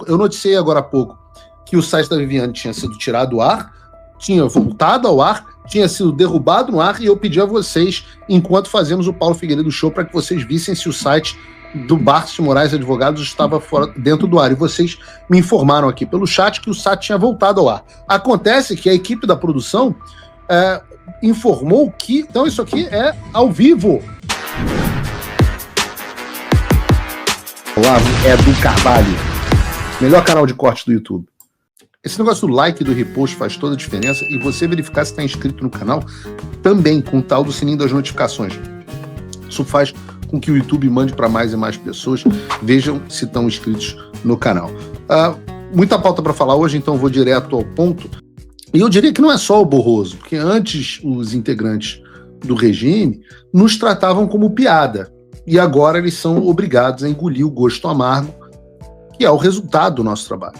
eu noticiei agora há pouco que o site da Viviane tinha sido tirado do ar, tinha voltado ao ar, tinha sido derrubado no ar, e eu pedi a vocês, enquanto fazemos o Paulo Figueiredo Show, para que vocês vissem se o site do Bartos Moraes Advogados estava dentro do ar. E vocês me informaram aqui pelo chat que o site tinha voltado ao ar. Acontece que a equipe da produção informou que... Então isso aqui é ao vivo. Olavo é do Carvalho. Melhor canal de corte do YouTube. Esse negócio do like e do repost faz toda a diferença, e você verificar se está inscrito no canal também, com o tal do sininho das notificações. Isso faz com que o YouTube mande para mais e mais pessoas. Vejam se estão inscritos no canal. Muita pauta para falar hoje, então vou direto ao ponto. E eu diria que não é só o Borroso, porque antes os integrantes do regime nos tratavam como piada, e agora eles são obrigados a engolir o gosto amargo, que é o resultado do nosso trabalho.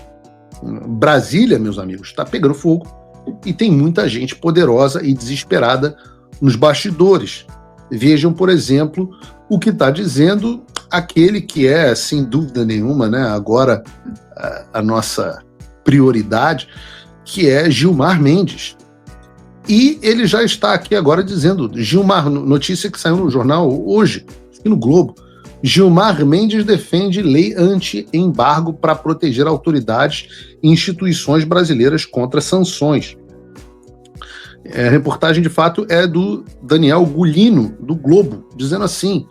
Brasília, meus amigos, está pegando fogo, e tem muita gente poderosa e desesperada nos bastidores. Vejam, por exemplo, o que está dizendo aquele que é, sem dúvida nenhuma, né, agora a nossa prioridade, que é Gilmar Mendes. E ele já está aqui agora dizendo, Gilmar, notícia que saiu no jornal hoje, aqui no Globo, Gilmar Mendes defende lei anti-embargo para proteger autoridades e instituições brasileiras contra sanções. A reportagem, de fato, é do Daniel Gulino, do Globo, dizendo assim: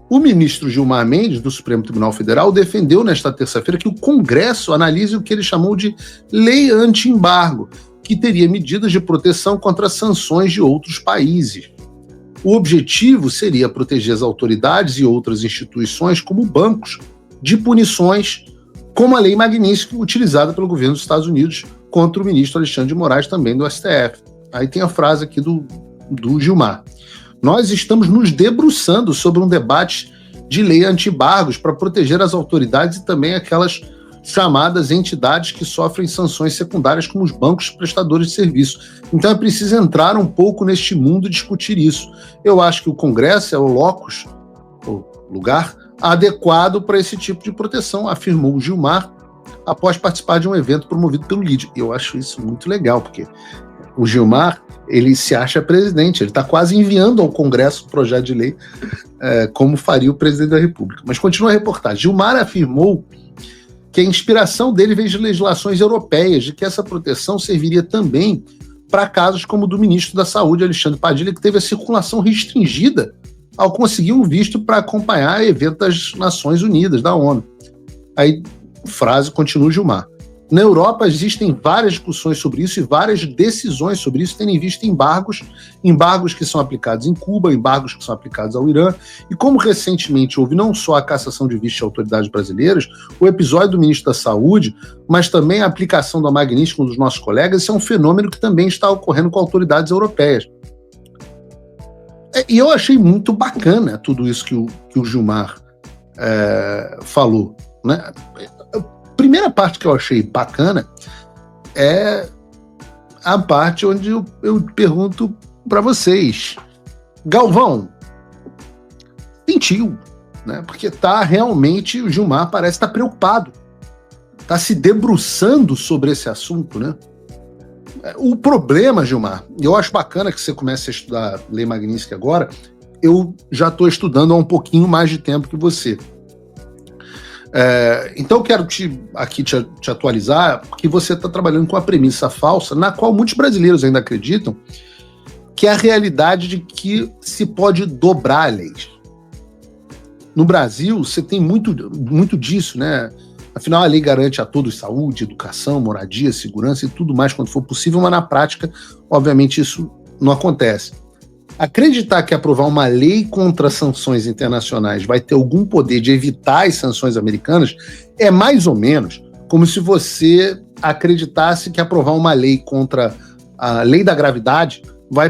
o ministro Gilmar Mendes, do Supremo Tribunal Federal, defendeu nesta terça-feira que o Congresso analise o que ele chamou de lei anti-embargo, que teria medidas de proteção contra sanções de outros países. O objetivo seria proteger as autoridades e outras instituições, como bancos, de punições, como a lei Magnitsky utilizada pelo governo dos Estados Unidos contra o ministro Alexandre de Moraes, também do STF. Aí tem a frase aqui do Gilmar. Nós estamos nos debruçando sobre um debate de lei anti-embargos para proteger as autoridades e também aquelas chamadas entidades que sofrem sanções secundárias, como os bancos prestadores de serviço. Então é preciso entrar um pouco neste mundo e discutir isso. Eu acho que o Congresso é o locus, o lugar adequado para esse tipo de proteção, afirmou o Gilmar após participar de um evento promovido pelo LIDE. Eu acho isso muito legal, porque o Gilmar, ele se acha presidente, ele está quase enviando ao Congresso o projeto de lei, como faria o presidente da República. Mas continua a reportagem. Gilmar afirmou que a inspiração dele veio de legislações europeias, de que essa proteção serviria também para casos como o do ministro da Saúde, Alexandre Padilha, que teve a circulação restringida ao conseguir um visto para acompanhar evento das Nações Unidas, da ONU. Aí, frase, continua Gilmar. Na Europa existem várias discussões sobre isso e várias decisões sobre isso, tendo em vista embargos que são aplicados em Cuba, embargos que são aplicados ao Irã. E como recentemente houve não só a cassação de vistos de autoridades brasileiras, o episódio do ministro da Saúde, mas também a aplicação da Magnitsky dos nossos colegas, isso é um fenômeno que também está ocorrendo com autoridades europeias. E eu achei muito bacana tudo isso que o Gilmar falou, né? A primeira parte que eu achei bacana é a parte onde eu pergunto para vocês, Galvão, sentiu, né? Porque realmente o Gilmar parece estar preocupado, está se debruçando sobre esse assunto, né? O problema, Gilmar, eu acho bacana que você comece a estudar Lei Magnitsky agora, eu já estou estudando há um pouquinho mais de tempo que você. Então eu quero te atualizar, porque você está trabalhando com a premissa falsa, na qual muitos brasileiros ainda acreditam, que é a realidade de que se pode dobrar leis. No Brasil, você tem muito disso, né? Afinal, a lei garante a todos saúde, educação, moradia, segurança e tudo mais quando for possível, mas na prática, obviamente, isso não acontece. Acreditar que aprovar uma lei contra sanções internacionais vai ter algum poder de evitar as sanções americanas é mais ou menos como se você acreditasse que aprovar uma lei contra a lei da gravidade vai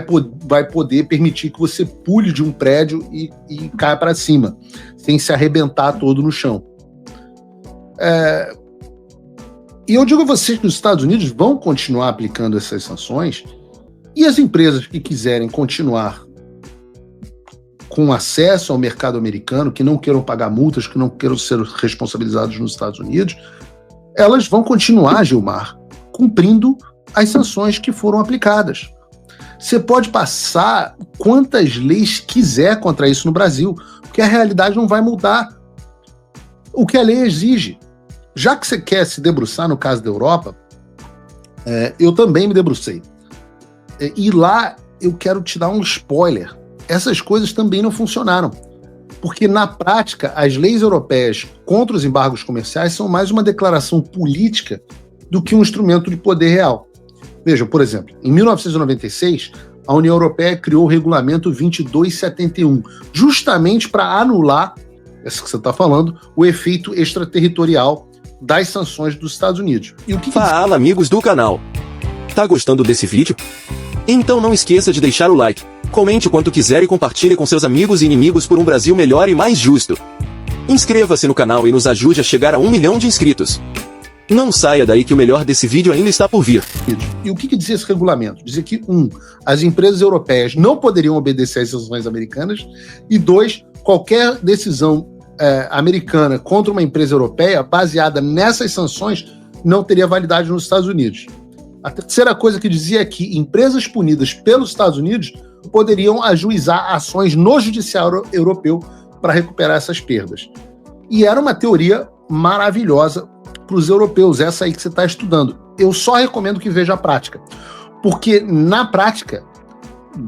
poder permitir que você pule de um prédio e caia para cima, sem se arrebentar todo no chão. E eu digo a vocês que os Estados Unidos vão continuar aplicando essas sanções. E as empresas que quiserem continuar com acesso ao mercado americano, que não queiram pagar multas, que não queiram ser responsabilizados nos Estados Unidos, elas vão continuar, Gilmar, cumprindo as sanções que foram aplicadas. Você pode passar quantas leis quiser contra isso no Brasil, porque a realidade não vai mudar. O que a lei exige. Já que você quer se debruçar no caso da Europa, eu também me debrucei. E lá eu quero te dar um spoiler. Essas coisas também não funcionaram. Porque, na prática, as leis europeias contra os embargos comerciais são mais uma declaração política do que um instrumento de poder real. Vejam, por exemplo, em 1996, a União Europeia criou o Regulamento 2271, justamente para anular, essa que você está falando, o efeito extraterritorial das sanções dos Estados Unidos. E o que Fala, amigos do canal! Tá gostando desse vídeo? Então não esqueça de deixar o like, comente o quanto quiser e compartilhe com seus amigos e inimigos por um Brasil melhor e mais justo. Inscreva-se no canal e nos ajude a chegar a 1 milhão de inscritos. Não saia daí que o melhor desse vídeo ainda está por vir. E o que dizia esse regulamento? Dizia que, 1, as empresas europeias não poderiam obedecer às sanções americanas, e 2, qualquer decisão americana contra uma empresa europeia baseada nessas sanções não teria validade nos Estados Unidos. A terceira coisa que dizia é que empresas punidas pelos Estados Unidos poderiam ajuizar ações no judiciário europeu para recuperar essas perdas. E era uma teoria maravilhosa para os europeus, essa aí que você está estudando. Eu só recomendo que veja a prática, porque na prática,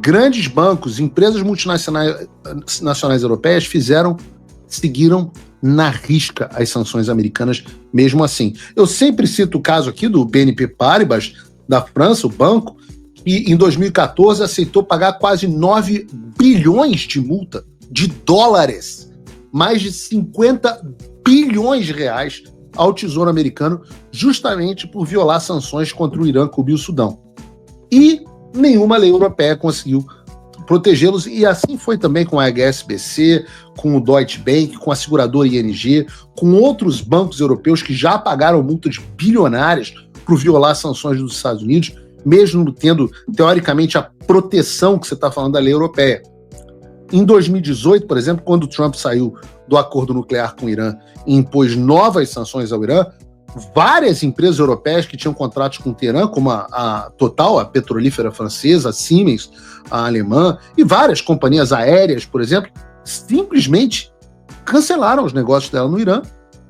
grandes bancos, empresas multinacionais europeias seguiram na risca as sanções americanas mesmo assim. Eu sempre cito o caso aqui do BNP Paribas, da França, o banco, que em 2014 aceitou pagar quase 9 bilhões de multa de dólares, mais de 50 bilhões de reais ao Tesouro americano, justamente por violar sanções contra o Irã, Cuba e o Sudão. E nenhuma lei europeia conseguiu protegê-los, e assim foi também com a HSBC, com o Deutsche Bank, com a seguradora ING, com outros bancos europeus que já pagaram multas bilionárias por violar sanções dos Estados Unidos, mesmo tendo, teoricamente, a proteção que você está falando da lei europeia. Em 2018, por exemplo, quando o Trump saiu do acordo nuclear com o Irã e impôs novas sanções ao Irã, várias empresas europeias que tinham contratos com o Teherã, como a Total, a petrolífera francesa, a Siemens, a alemã, e várias companhias aéreas, por exemplo, simplesmente cancelaram os negócios dela no Irã,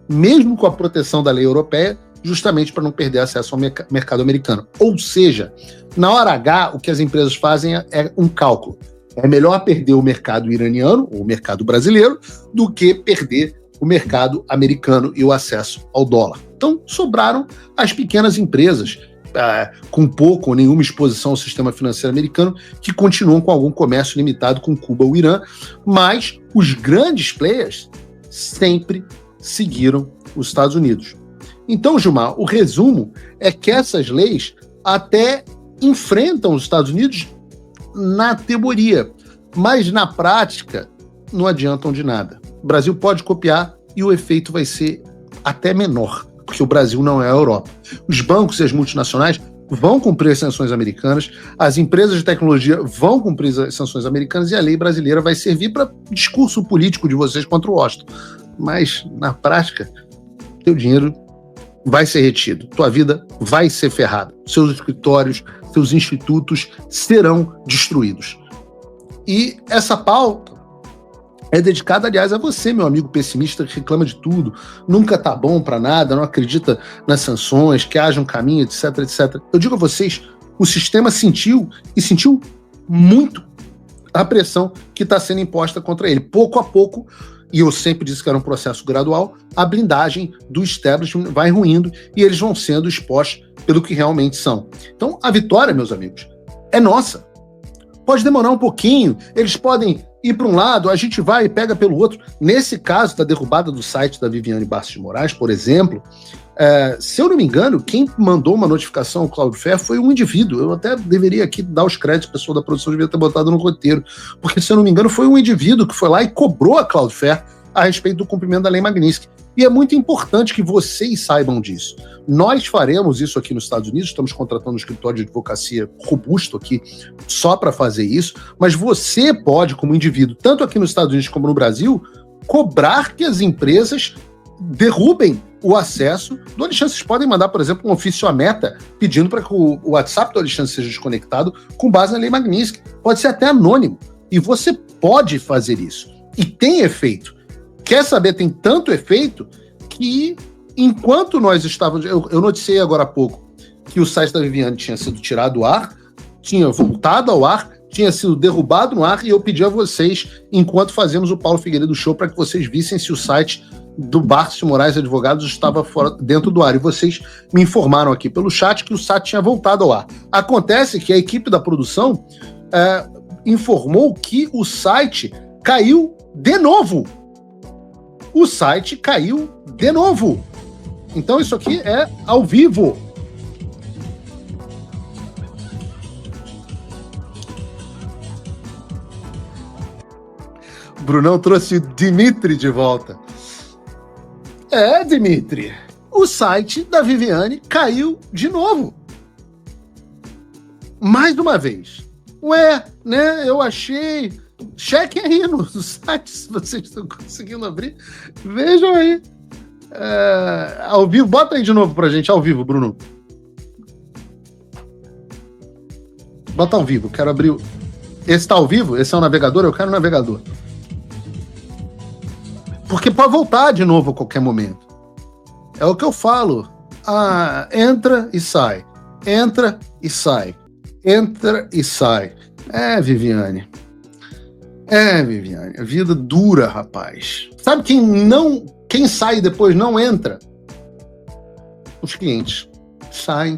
mesmo com a proteção da lei europeia, justamente para não perder acesso ao mercado americano. Ou seja, na hora H, o que as empresas fazem é um cálculo. É melhor perder o mercado iraniano, ou o mercado brasileiro, do que perder o mercado americano e o acesso ao dólar. Então, sobraram as pequenas empresas, com pouco ou nenhuma exposição ao sistema financeiro americano, que continuam com algum comércio limitado com Cuba ou Irã, mas os grandes players sempre seguiram os Estados Unidos. Então, Gilmar, o resumo é que essas leis até enfrentam os Estados Unidos na teoria, mas na prática não adiantam de nada. O Brasil pode copiar e o efeito vai ser até menor, porque o Brasil não é a Europa. Os bancos e as multinacionais vão cumprir as sanções americanas, as empresas de tecnologia vão cumprir as sanções americanas e a lei brasileira vai servir para discurso político de vocês contra o Washington. Mas, na prática, teu dinheiro vai ser retido, tua vida vai ser ferrada, seus escritórios, seus institutos serão destruídos. E essa pauta é dedicada, aliás, a você, meu amigo pessimista que reclama de tudo, nunca tá bom para nada, não acredita nas sanções, que haja um caminho, etc, etc. Eu digo a vocês, o sistema sentiu muito a pressão que está sendo imposta contra ele. Pouco a pouco, e eu sempre disse que era um processo gradual, a blindagem do establishment vai ruindo e eles vão sendo expostos pelo que realmente são. Então, a vitória, meus amigos, é nossa. Pode demorar um pouquinho, eles podem ir para um lado, a gente vai e pega pelo outro. Nesse caso da derrubada do site da Viviane Bastos de Moraes, por exemplo, se eu não me engano, quem mandou uma notificação ao Cloudflare foi um indivíduo. Eu até deveria aqui dar os créditos, o pessoal da produção devia ter botado no roteiro, porque, se eu não me engano, foi um indivíduo que foi lá e cobrou a Cloudflare a respeito do cumprimento da Lei Magnitsky. E é muito importante que vocês saibam disso. Nós faremos isso aqui nos Estados Unidos, estamos contratando um escritório de advocacia robusto aqui só para fazer isso, mas você pode, como indivíduo, tanto aqui nos Estados Unidos como no Brasil, cobrar que as empresas derrubem o acesso do Alexandre. Vocês podem mandar, por exemplo, um ofício à Meta pedindo para que o WhatsApp do Alexandre seja desconectado com base na lei Magnitsky. Pode ser até anônimo. E você pode fazer isso. E tem efeito. Quer saber? Tem tanto efeito que, enquanto nós estávamos... Eu noticiei agora há pouco que o site da Viviane tinha sido tirado do ar, tinha voltado ao ar, tinha sido derrubado no ar, e eu pedi a vocês, enquanto fazemos o Paulo Figueiredo Show, para que vocês vissem se o site do Barthes Moraes Advogados estava dentro do ar. E vocês me informaram aqui pelo chat que o site tinha voltado ao ar. Acontece que a equipe da produção informou que o site caiu de novo. O site caiu de novo. Então isso aqui é ao vivo. Brunão trouxe o Dimitri de volta. Dimitri, o site da Viviane caiu de novo. Mais uma vez. Ué, né, eu achei... Chequem aí no site, se vocês estão conseguindo abrir. Vejam aí. Ao vivo, bota aí de novo pra gente, ao vivo, Bruno. Bota ao vivo, quero abrir... Esse tá ao vivo? Esse é o navegador? Eu quero o navegador. Porque pode voltar de novo a qualquer momento. É o que eu falo. Entra e sai. Entra e sai. Entra e sai. Viviane. Viviane. A vida dura, rapaz. Sabe quem sai e depois não entra? Os clientes. Saem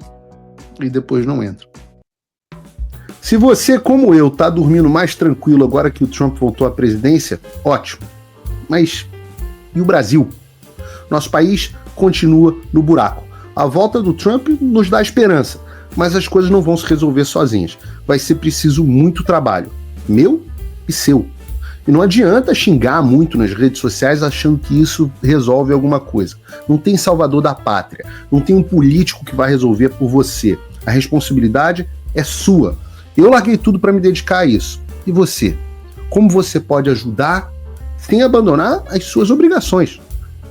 e depois não entram. Se você, como eu, tá dormindo mais tranquilo agora que o Trump voltou à presidência, ótimo. Mas... e o Brasil? Nosso país continua no buraco. A volta do Trump nos dá esperança, mas as coisas não vão se resolver sozinhas. Vai ser preciso muito trabalho, meu e seu. E não adianta xingar muito nas redes sociais achando que isso resolve alguma coisa. Não tem salvador da pátria, não tem um político que vai resolver por você. A responsabilidade é sua. Eu larguei tudo para me dedicar a isso. E você? Como você pode ajudar sem abandonar as suas obrigações?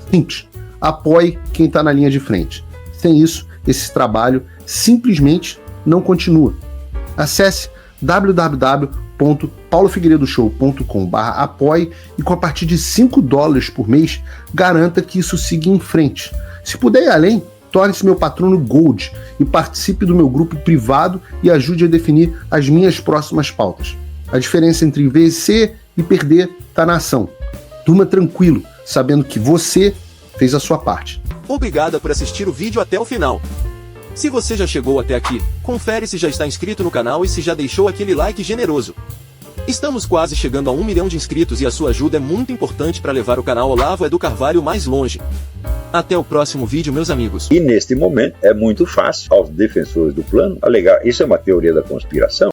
Simples. Apoie quem está na linha de frente. Sem isso, esse trabalho simplesmente não continua. Acesse www.paulofigueiredoshow.com/apoie e com a partir de $5 por mês, garanta que isso siga em frente. Se puder ir além, torne-se meu patrono Gold e participe do meu grupo privado e ajude a definir as minhas próximas pautas. A diferença entre vencer e perder está na ação. Durma tranquilo, sabendo que você fez a sua parte. Obrigada por assistir o vídeo até o final. Se você já chegou até aqui, confere se já está inscrito no canal e se já deixou aquele like generoso. Estamos quase chegando a 1 milhão de inscritos e a sua ajuda é muito importante para levar o canal Olavo Edu Carvalho mais longe. Até o próximo vídeo, meus amigos. E neste momento é muito fácil aos defensores do plano alegar isso é uma teoria da conspiração.